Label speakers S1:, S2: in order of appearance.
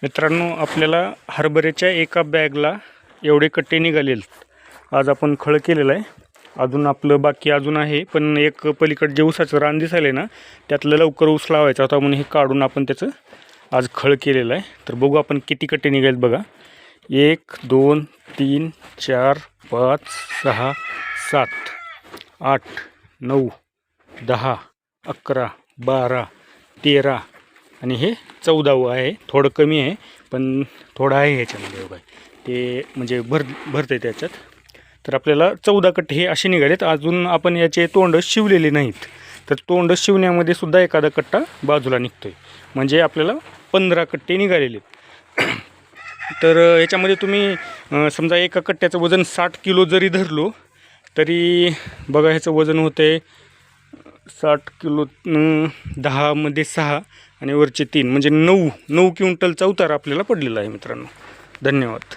S1: मित्रांनो, आपल्याला हरभऱ्याच्या एका बॅगला एवढे कट्टे निघालेत. आज आपण खळ केलेलं आहे. अजून आपलं बाकी अजून आहे, पण एक पलीकडे जे ऊसाचं रान दिसायला ना, त्यातलं लवकर ऊस लावायचा होता म्हणून हे काढून आपण त्याचं आज खळ केलेलं आहे. तर बघू आपण किती कट्टे निघालेत बघा. 1 2 3 4 5 6 7 8 9 10 11 12 13 आणि हे 14वं आहे. थोडं कमी आहे, पण थोडं आहे ह्याच्यामध्ये बघा. ते म्हणजे भरते त्याच्यात. तर आपल्याला 14 कट्टे हे असे निघालेत. अजून आपण याचे तोंड शिवलेले नाहीत. तर तोंड शिवण्यामध्ये सुद्धा एखादा कट्टा बाजूला निघतोय. म्हणजे आपल्याला 15 कट्टे निघालेले. तर याच्यामध्ये तुम्ही समजा एका कट्ट्याचं वजन 60 किलो जरी धरलो तरी बघा, ह्याचं वजन होते 60 किलो 10 मध्ये 6 आणि वरचे 3 म्हणजे 9 क्विंटलचा उतार आपल्याला पडलेला आहे मित्रांनो. धन्यवाद.